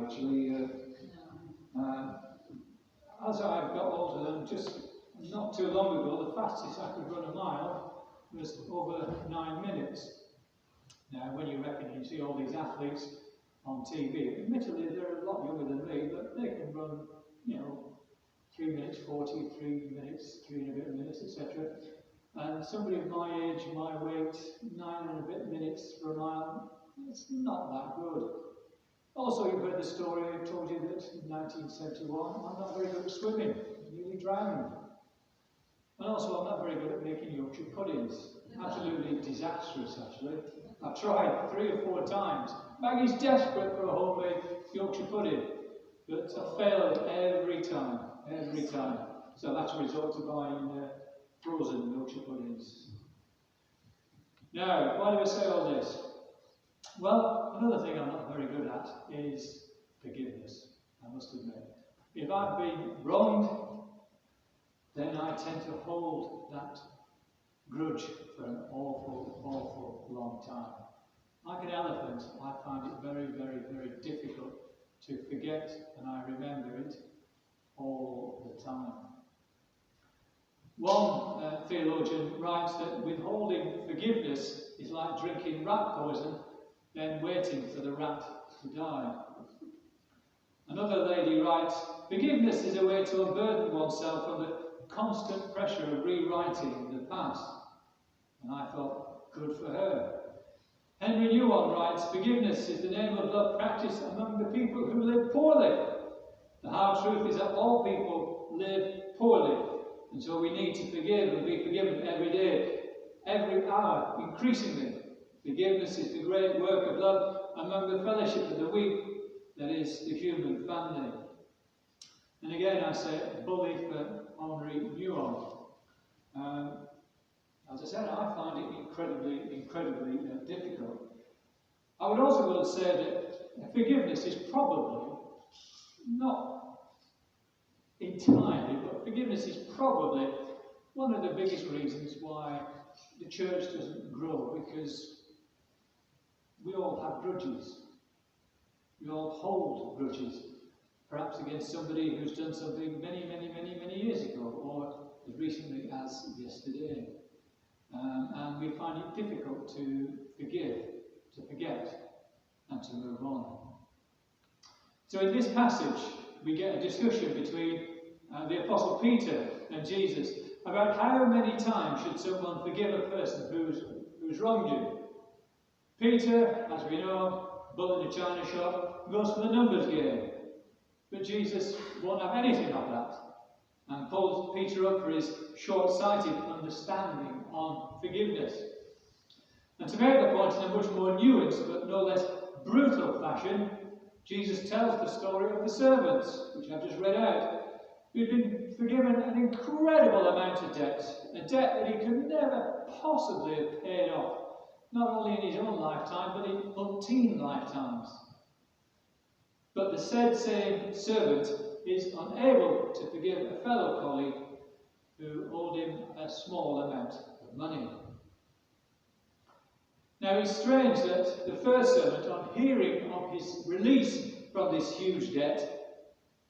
actually. As I've got older, and just not too long ago, the fastest I could run a mile was over 9 minutes. Now, when you reckon you see all these athletes on TV, admittedly they're a lot younger than me, but they can run, 3 minutes 40, 3 minutes, 3 and a bit minutes, etc. And somebody of my age, my weight, 9 and a bit minutes for a mile, it's not that good. Also, you've heard the story I told you that in 1971, I'm not very good at swimming, nearly drowned. And also, I'm not very good at making Yorkshire puddings. Absolutely disastrous, actually. I've tried 3 or 4 times. Maggie's desperate for a homemade Yorkshire pudding, but I failed every time. So that's a result of buying frozen Yorkshire puddings. Now, why do I say all this? Well, another thing I'm not very good at is forgiveness, I must admit. If I've been wronged, then I tend to hold that grudge for an awful, awful long time. Like an elephant, I find it very, very, very difficult to forget, and I remember it all the time. One theologian writes that withholding forgiveness is like drinking rat poison, then waiting for the rat to die. Another lady writes, forgiveness is a way to unburden oneself from the constant pressure of rewriting the past. And I thought, good for her. Henry Newon writes, forgiveness is the name of love practiced among the people who live poorly. The hard truth is that all people live poorly, and so we need to forgive and be forgiven every day, every hour, increasingly. Forgiveness is the great work of love among the fellowship of the weak, that is, the human family. And again, I say, bully for Henry Newon. As I said, I find it incredibly difficult. I would also want to say that forgiveness is probably, not entirely, but forgiveness is probably one of the biggest reasons why the church doesn't grow, because we all have grudges. We all hold grudges, perhaps against somebody who's done something many years ago, or as recently as yesterday. And we find it difficult to forgive, to forget, and to move on. So in this passage, we get a discussion between the Apostle Peter and Jesus about how many times should someone forgive a person who's wronged you. Peter, as we know, bull in a china shop, goes for the numbers game. But Jesus won't have anything of that, and pulls Peter up for his short-sighted understanding on forgiveness. And to make the point in a much more nuanced but no less brutal fashion, Jesus tells the story of the servants, which I've just read out, who'd been forgiven an incredible amount of debt, a debt that he could never possibly have paid off, not only in his own lifetime, but in umpteen lifetimes. But the said same servant is unable to forgive a fellow colleague who owed him a small amount of money. Now it's strange that the first servant, on hearing of his release from this huge debt,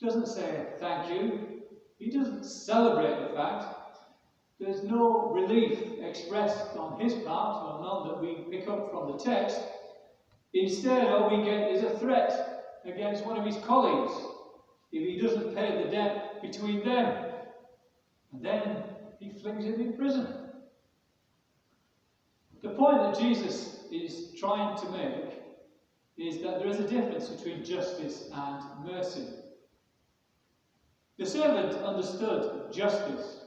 doesn't say thank you. He doesn't celebrate the fact. There's no relief expressed on his part, or none that we pick up from the text. Instead, all we get is a threat against one of his colleagues if he doesn't pay the debt between them. And then he flings him in prison. The point that Jesus is trying to make is that there is a difference between justice and mercy. The servant understood justice.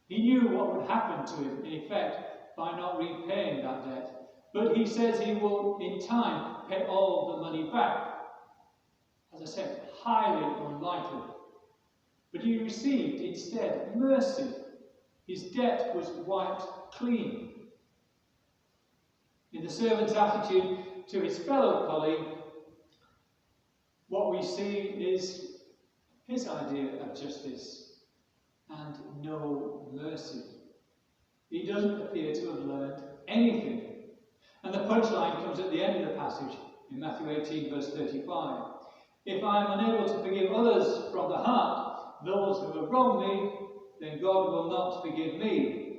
He knew what would happen to him, in effect, by not repaying that debt. But he says he will, in time, pay all the money back. As I said, highly unlikely. But he received, instead, mercy. His debt was wiped clean. In the servant's attitude to his fellow colleague, what we see is his idea of justice and no mercy. He doesn't appear to have learned anything. And the punchline comes at the end of the passage. in Matthew 18, verse 35. If I am unable to forgive others from the heart, those who have wronged me, then God will not forgive me.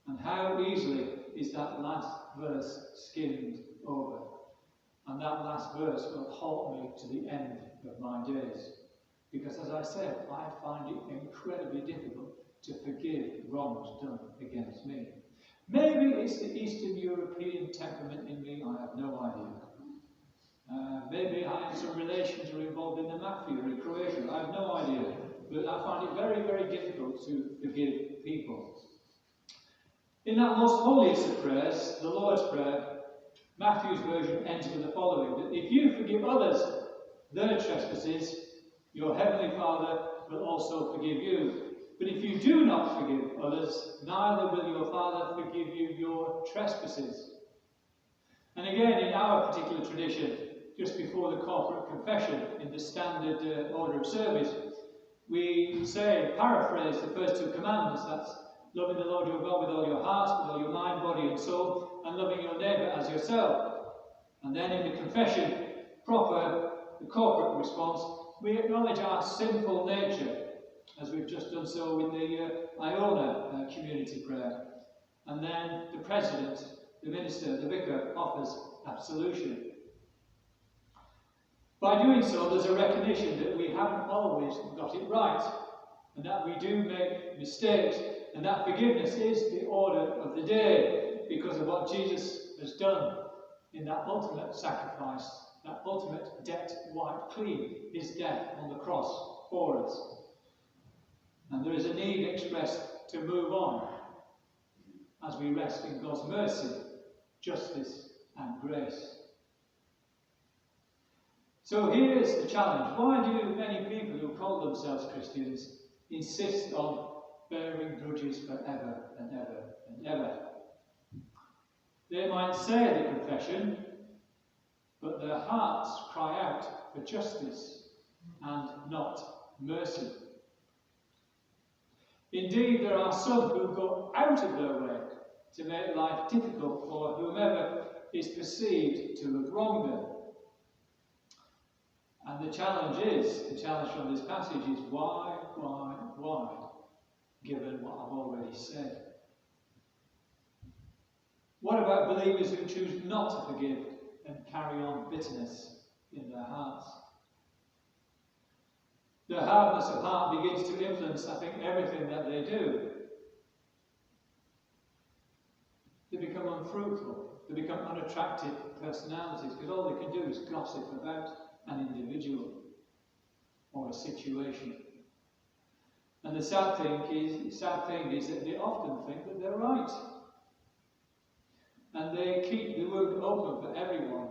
And how easily is that last verse skimmed over? And that last verse will halt me to the end of my days. Because as I said, I find it incredibly difficult to forgive wrongs done against me. Maybe it's the Eastern European temperament in me, I have no idea. Maybe I have some relations who are involved in the mafia in Croatia, I have no idea. But I find it very, very difficult to forgive people. In that most holiest of prayers, the Lord's Prayer, Matthew's version ends with the following, that if you forgive others their trespasses, your heavenly Father will also forgive you. But if you do not forgive others, neither will your Father forgive you your trespasses. And again, in our particular tradition, just before the corporate confession, in the standard order of service, we say, paraphrase the first two commandments, that's loving the Lord your God with all your heart, with all your mind, body and soul, and loving your neighbour as yourself. And then in the confession, the corporate response, we acknowledge our sinful nature, as we've just done so in the Iona community prayer. And then the president, the minister, the vicar offers absolution. By doing so, there's a recognition that we haven't always got it right, and that we do make mistakes, and that forgiveness is the order of the day because of what Jesus has done in that ultimate sacrifice, that ultimate debt wiped clean, his death on the cross for us. And there is a need expressed to move on as we rest in God's mercy, justice and grace. So here's the challenge. Why do many people who call themselves Christians insist on bearing grudges forever and ever and ever? They might say the confession, but their hearts cry out for justice and not mercy. Indeed, there are some who go out of their way to make life difficult for whomever is perceived to have wronged them. And the challenge from this passage is why, given what I've already said. What about believers who choose not to forgive and carry on bitterness in their hearts? Their hardness of heart begins to influence, I think, everything that they do. They become unfruitful. They become unattractive personalities because all they can do is gossip about an individual or a situation. And the sad thing is that they often think that they're right. And they keep the wound open for everyone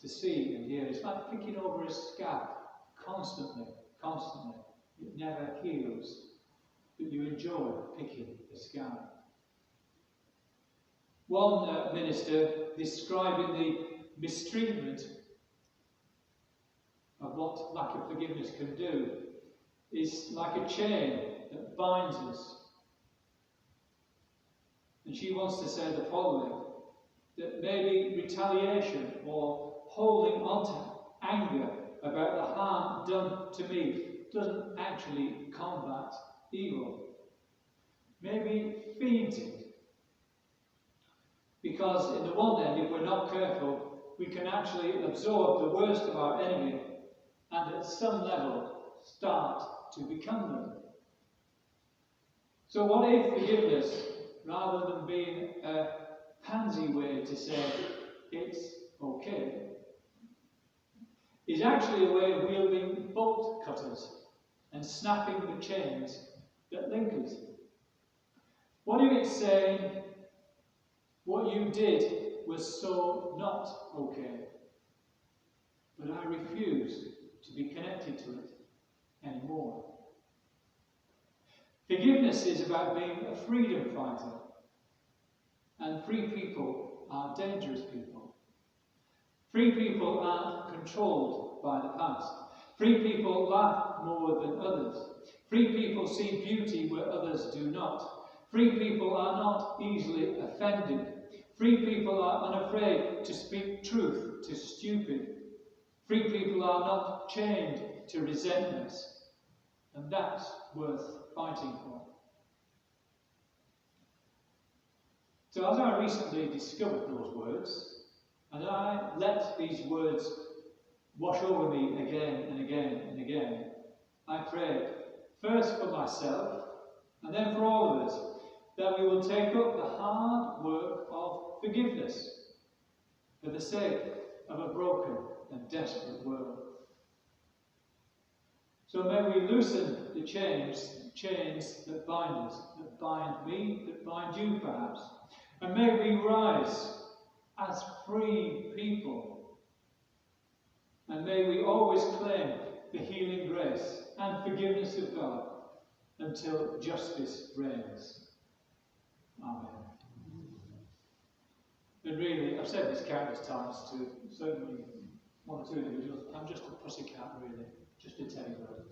to see and hear. It's like picking over a scab constantly. It never heals. But you enjoy picking the scab. One minister, describing the mistreatment of what lack of forgiveness can do, is like a chain that binds us. And she wants to say the following, that maybe retaliation or holding on to anger about the harm done to me doesn't actually combat evil. Maybe feeds it. Because in the one end, if we're not careful, we can actually absorb the worst of our enemy and at some level start to become them. So what if forgiveness, rather than being a pansy way to say it's okay, is actually a way of wielding bolt cutters and snapping the chains that link us? What if it's saying, what you did was so not okay, but I refuse to be connected to it anymore? Forgiveness is about being a freedom fighter, and free people are dangerous people. Free people aren't controlled by the past. Free people laugh more than others. Free people see beauty where others do not. Free people are not easily offended. Free people are unafraid to speak truth to stupid. Free people are not chained to resentments, and that's worth fighting for. So as I recently discovered those words, and I let these words wash over me again and again and again, I prayed, first for myself, and then for all of us, that we will take up the hard work of forgiveness for the sake of a broken and desperate world. So may we loosen the chains that bind us, that bind me, that bind you perhaps, and may we rise as free people, and may we always claim the healing grace and forgiveness of God until justice reigns. Amen. And really, I've said this countless times to certainly one or two individuals, I'm just a pussycat really, just a teddy bear.